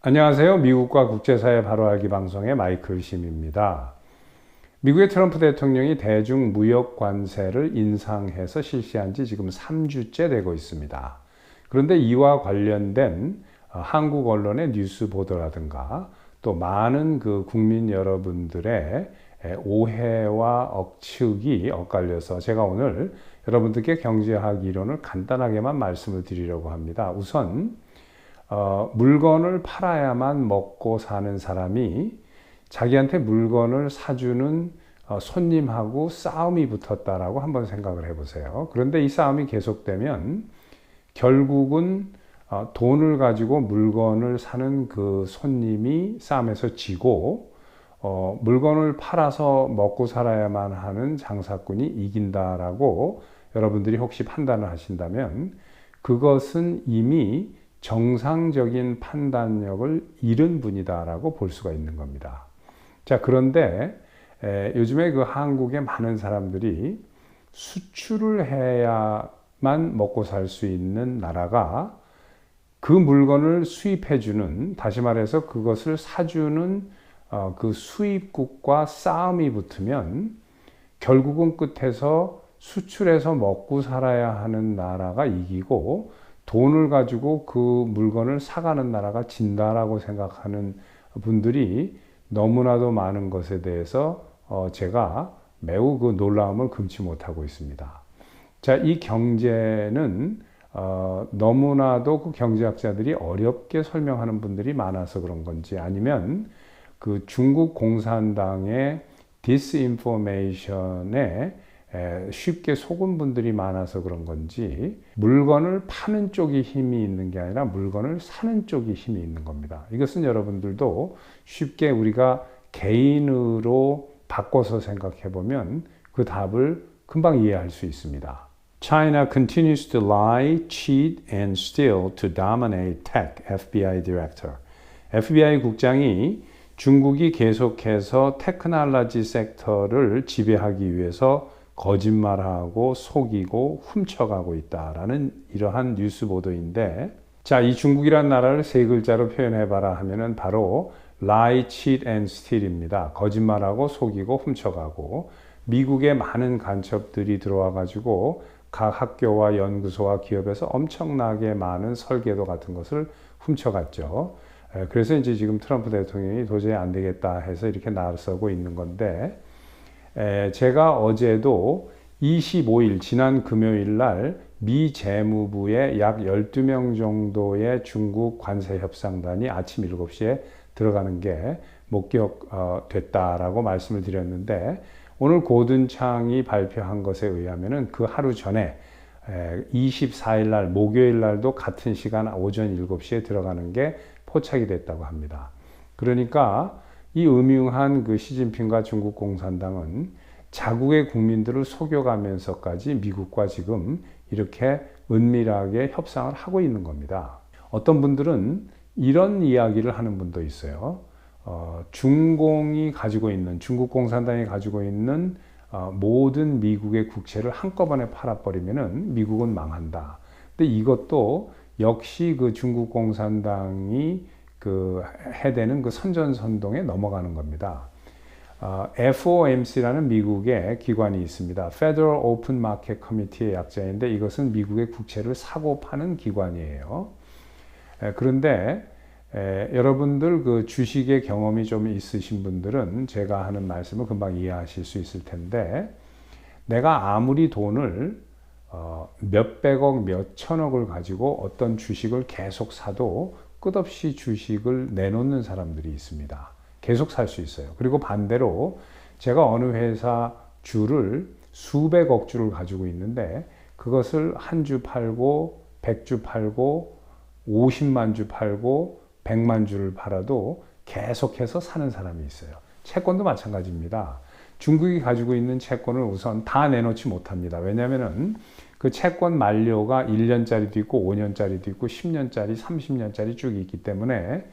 안녕하세요. 미국과 국제사회 바로 알기 방송의 마이클 심입니다. 미국의 트럼프 대통령이 대중 무역 관세를 인상해서 실시한 지 지금 3주째 되고 있습니다. 그런데 이와 관련된 한국 언론의 뉴스 보도라든가 또 많은 국민 여러분들의 오해와 억측이 엇갈려서 제가 오늘 여러분들께 경제학 이론을 간단하게만 말씀을 드리려고 합니다. 우선 물건을 팔아야만 먹고 사는 사람이 자기한테 물건을 사주는 손님하고 싸움이 붙었다라고 한번 생각을 해보세요. 그런데 이 싸움이 계속되면 결국은 돈을 가지고 물건을 사는 그 손님이 싸움에서 지고 물건을 팔아서 먹고 살아야만 하는 장사꾼이 이긴다라고 여러분들이 혹시 판단을 하신다면 그것은 이미 정상적인 판단력을 잃은 분이다라고 볼 수가 있는 겁니다. 자, 그런데 요즘에 한국의 많은 사람들이 수출을 해야만 먹고 살 수 있는 나라가 그 물건을 수입해주는, 다시 말해서 그것을 사주는 그 수입국과 싸움이 붙으면 결국은 끝에서 수출해서 먹고 살아야 하는 나라가 이기고 돈을 가지고 그 물건을 사가는 나라가 진다라고 생각하는 분들이 너무나도 많은 것에 대해서 제가 매우 놀라움을 금치 못하고 있습니다. 자, 이 경제는 너무나도 경제학자들이 어렵게 설명하는 분들이 많아서 그런 건지 아니면 중국 공산당의 디스인포메이션에 쉽게 속은 분들이 많아서 그런 건지 물건을 파는 쪽이 힘이 있는 게 아니라 물건을 사는 쪽이 힘이 있는 겁니다. 이것은 여러분들도 쉽게 우리가 개인으로 바꿔서 생각해 보면 그 답을 금방 이해할 수 있습니다. China continues to lie, cheat and steal to dominate tech, FBI Director. FBI 국장이 중국이 계속해서 테크놀로지 섹터를 지배하기 위해서 거짓말하고 속이고 훔쳐가고 있다라는 이러한 뉴스 보도인데, 자, 이 중국이라는 나라를 세 글자로 표현해봐라 하면은 바로 lie, cheat and steal입니다. 거짓말하고 속이고 훔쳐가고 미국의 많은 간첩들이 들어와 가지고 각 학교와 연구소와 기업에서 엄청나게 많은 설계도 같은 것을 훔쳐갔죠. 그래서 이제 지금 트럼프 대통령이 도저히 안 되겠다 해서 이렇게 나서고 있는 건데, 제가 어제도 25일 지난 금요일 날 미 재무부에 약 12명 정도의 중국 관세 협상단이 아침 7시에 들어가는 게 목격됐다라고 말씀을 드렸는데, 오늘 고든창이 발표한 것에 의하면은 그 하루 전에 24일 날 목요일 날도 같은 시간 오전 7시에 들어가는 게 포착이 됐다고 합니다. 그러니까 이 음흉한 시진핑과 중국 공산당은 자국의 국민들을 속여가면서까지 미국과 지금 이렇게 은밀하게 협상을 하고 있는 겁니다. 어떤 분들은 이런 이야기를 하는 분도 있어요. 중공이 가지고 있는, 중국 공산당이 가지고 있는 모든 미국의 국채를 한꺼번에 팔아버리면은 미국은 망한다. 근데 이것도 역시 중국 공산당이 해대는 선전선동에 넘어가는 겁니다. FOMC라는 미국의 기관이 있습니다. Federal Open Market Committee의 약자인데 이것은 미국의 국채를 사고 파는 기관이에요. 그런데 여러분들 주식의 경험이 좀 있으신 분들은 제가 하는 말씀을 금방 이해하실 수 있을 텐데, 내가 아무리 돈을 몇백억, 몇천억을 가지고 어떤 주식을 계속 사도 끝없이 주식을 내놓는 사람들이 있습니다. 계속 살 수 있어요. 그리고 반대로 제가 어느 회사 주를 수백억 주를 가지고 있는데 그것을 한 주 팔고 100주 팔고 50만 주 팔고 100만 주를 팔아도 계속해서 사는 사람이 있어요. 채권도 마찬가지입니다. 중국이 가지고 있는 채권을 우선 다 내놓지 못합니다. 왜냐하면은 그 채권 만료가 1년짜리도 있고 5년짜리도 있고 10년짜리, 30년짜리 쭉 있기 때문에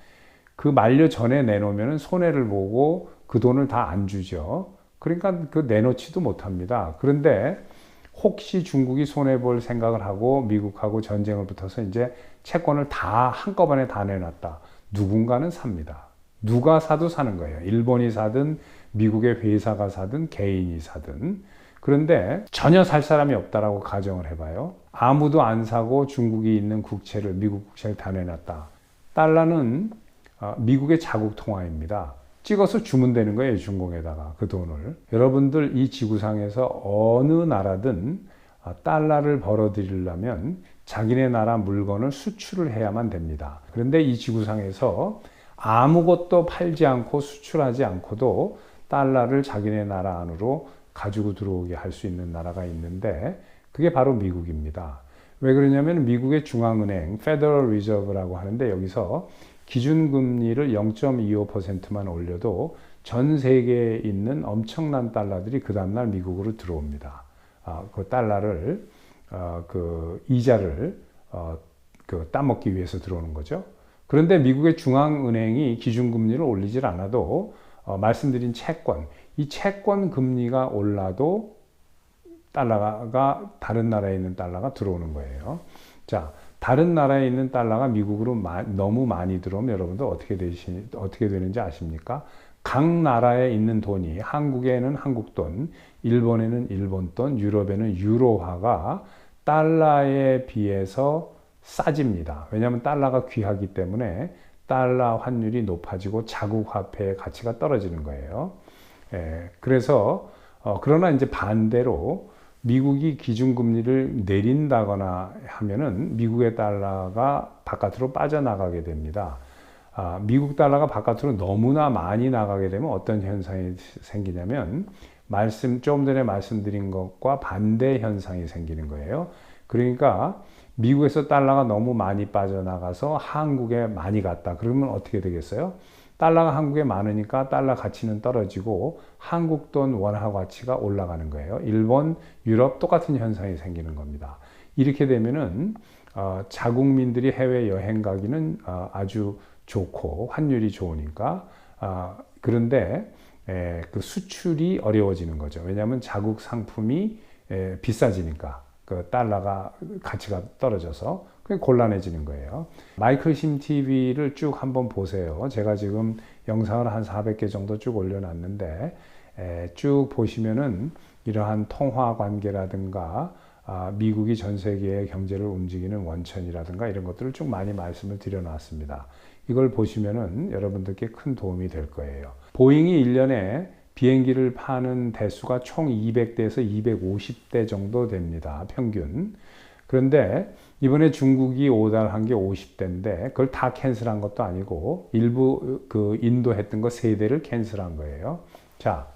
그 만료 전에 내놓으면 손해를 보고 그 돈을 다 안 주죠. 그러니까 내놓지도 못합니다. 그런데 혹시 중국이 손해볼 생각을 하고 미국하고 전쟁을 붙어서 이제 채권을 다 한꺼번에 다 내놨다. 누군가는 삽니다. 누가 사도 사는 거예요. 일본이 사든 미국의 회사가 사든 개인이 사든. 그런데 전혀 살 사람이 없다라고 가정을 해봐요. 아무도 안 사고 중국이 있는 국채를, 미국 국채를 다 내놨다. 달러는 미국의 자국 통화입니다. 찍어서 주면 되는 거예요. 중공에다가 그 돈을. 여러분들 이 지구상에서 어느 나라든 달러를 벌어들이려면 자기네 나라 물건을 수출을 해야만 됩니다. 그런데 이 지구상에서 아무것도 팔지 않고 수출하지 않고도 달러를 자기네 나라 안으로 가지고 들어오게 할 수 있는 나라가 있는데 그게 바로 미국입니다. 왜 그러냐면 미국의 중앙은행 Federal Reserve라고 하는데 여기서 기준금리를 0.25%만 올려도 전 세계에 있는 엄청난 달러들이 그 다음날 미국으로 들어옵니다. 그 달러를 그 이자를 그 따먹기 위해서 들어오는 거죠. 그런데 미국의 중앙은행이 기준금리를 올리질 않아도 말씀드린 채권, 이 채권 금리가 올라도 달러가 다른 나라에 있는 달러가 들어오는 거예요. 자, 다른 나라에 있는 달러가 미국으로 너무 많이 들어오면 여러분들 어떻게 되는지 아십니까? 각 나라에 있는 돈이 한국에는 한국 돈, 일본에는 일본 돈, 유럽에는 유로화가 달러에 비해서 싸집니다. 왜냐하면 달러가 귀하기 때문에 달러 환율이 높아지고 자국 화폐의 가치가 떨어지는 거예요. 그래서 그러나 이제 반대로 미국이 기준금리를 내린다거나 하면은 미국의 달러가 바깥으로 빠져나가게 됩니다. 미국 달러가 바깥으로 너무나 많이 나가게 되면 어떤 현상이 생기냐면 좀 전에 말씀드린 것과 반대 현상이 생기는 거예요. 그러니까 미국에서 달러가 너무 많이 빠져나가서 한국에 많이 갔다. 그러면 어떻게 되겠어요? 달러가 한국에 많으니까 달러 가치는 떨어지고 한국 돈 원화 가치가 올라가는 거예요. 일본, 유럽 똑같은 현상이 생기는 겁니다. 이렇게 되면은 자국민들이 해외 여행 가기는 아주 좋고 환율이 좋으니까 그런데 그 수출이 어려워지는 거죠. 왜냐하면 자국 상품이 비싸지니까 그 달러가 가치가 떨어져서 그게 곤란해지는 거예요. 마이클 심 TV를 쭉 한번 보세요. 제가 지금 영상을 한 400개 정도 쭉 올려놨는데 쭉 보시면은 이러한 통화 관계라든가 미국이 전 세계의 경제를 움직이는 원천이라든가 이런 것들을 쭉 많이 말씀을 드려놨습니다. 이걸 보시면은 여러분들께 큰 도움이 될 거예요. 보잉이 1년에 비행기를 파는 대수가 총 200대에서 250대 정도 됩니다. 평균. 그런데 이번에 중국이 오달한 게 50대인데 그걸 다 캔슬한 것도 아니고 일부 그 인도했던 거 3대를 캔슬한 거예요. 자,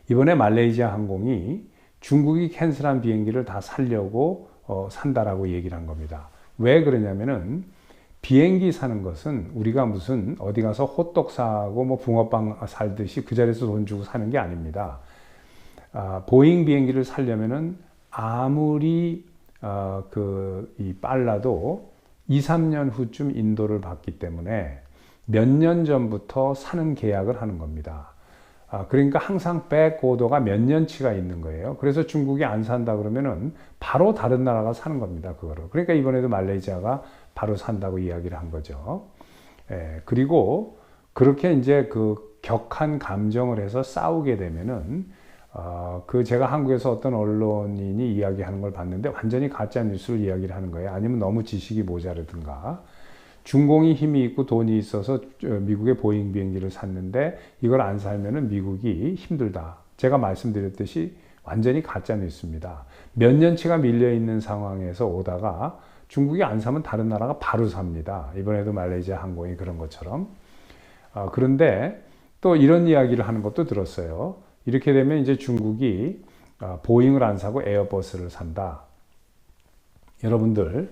이번에 말레이시아 항공이 중국이 캔슬한 비행기를 다 살려고 산다라고 얘기를 한 겁니다. 왜 그러냐면은 비행기 사는 것은 우리가 무슨 어디 가서 호떡 사고 뭐 붕어빵 살듯이 그 자리에서 돈 주고 사는 게 아닙니다. 보잉 비행기를 살려면은 아무리 빨라도 2, 3년 후쯤 인도를 받기 때문에 몇 년 전부터 사는 계약을 하는 겁니다. 그러니까 항상 백오더가 몇 년치가 있는 거예요. 그래서 중국이 안 산다 그러면은 바로 다른 나라가 사는 겁니다. 그거를. 그러니까 이번에도 말레이시아가 바로 산다고 이야기를 한 거죠. 그리고 그렇게 이제 그 격한 감정을 해서 싸우게 되면은 제가 한국에서 어떤 언론인이 이야기하는 걸 봤는데 완전히 가짜 뉴스를 이야기를 하는 거예요. 아니면 너무 지식이 모자르든가. 중공이 힘이 있고 돈이 있어서 미국의 보잉 비행기를 샀는데 이걸 안 살면은 미국이 힘들다. 제가 말씀드렸듯이 완전히 가짜 뉴스입니다. 몇 년치가 밀려 있는 상황에서 오다가 중국이 안 사면 다른 나라가 바로 삽니다. 이번에도 말레이시아 항공이 그런 것처럼. 그런데 또 이런 이야기를 하는 것도 들었어요. 이렇게 되면 이제 중국이 보잉을 안 사고 에어버스를 산다. 여러분들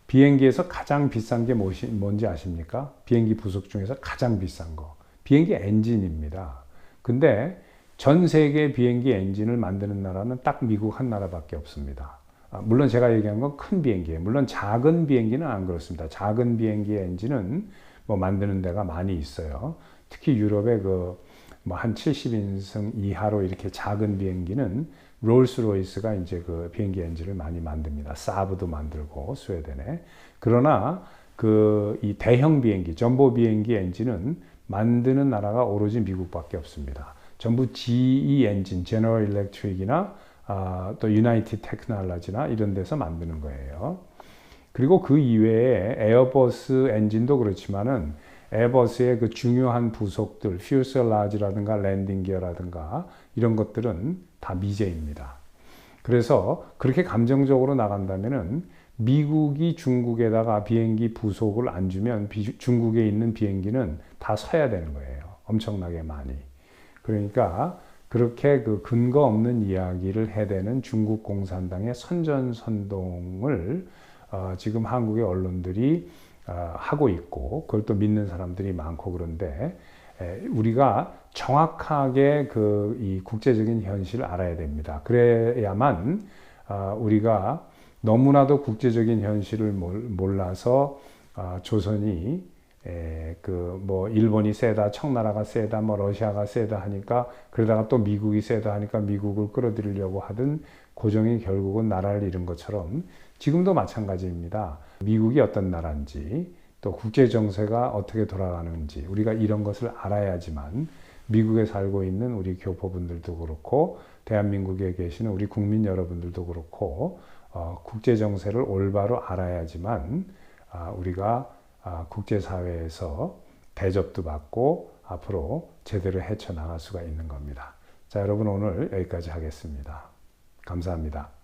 비행기에서 가장 비싼 게 뭔지 아십니까? 비행기 부속 중에서 가장 비싼 거. 비행기 엔진입니다. 근데 전 세계 비행기 엔진을 만드는 나라는 딱 미국 한 나라밖에 없습니다. 물론 제가 얘기한 건 큰 비행기예요. 물론 작은 비행기는 안 그렇습니다. 작은 비행기의 엔진은 뭐 만드는 데가 많이 있어요. 특히 유럽의 한 70인승 이하로 이렇게 작은 비행기는 롤스로이스가 이제 그 비행기 엔진을 많이 만듭니다. 사브도 만들고 스웨덴에. 그러나 이 대형 비행기, 전보 비행기 엔진은 만드는 나라가 오로지 미국밖에 없습니다. 전부 GE 엔진, 제너럴 일렉트릭이나 또 유나이티드 테크놀로지나 이런 데서 만드는 거예요. 그리고 그 이외에 에어버스 엔진도 그렇지만은 에어버스의 그 중요한 부속들, 퓨셀라지라든가 랜딩 기어라든가 이런 것들은 다 미제입니다. 그래서 그렇게 감정적으로 나간다면은 미국이 중국에다가 비행기 부속을 안 주면 중국에 있는 비행기는 다 서야 되는 거예요. 엄청나게 많이. 그러니까 그렇게 그 근거 없는 이야기를 해대는 중국 공산당의 선전선동을 지금 한국의 언론들이 하고 있고 그걸 또 믿는 사람들이 많고 그런데 우리가 정확하게 이 국제적인 현실을 알아야 됩니다. 그래야만 우리가 너무나도 국제적인 현실을 몰라서 조선이 뭐 일본이 세다, 청나라가 세다, 뭐 러시아가 세다 하니까 그러다가 또 미국이 세다 하니까 미국을 끌어들이려고 하던 고정이 결국은 나라를 잃은 것처럼 지금도 마찬가지입니다. 미국이 어떤 나라인지 또 국제 정세가 어떻게 돌아가는지 우리가 이런 것을 알아야지만 미국에 살고 있는 우리 교포분들도 그렇고 대한민국에 계시는 우리 국민 여러분들도 그렇고 국제 정세를 올바로 알아야지만 우리가 국제사회에서 대접도 받고 앞으로 제대로 헤쳐나갈 수가 있는 겁니다. 자, 여러분 오늘 여기까지 하겠습니다. 감사합니다.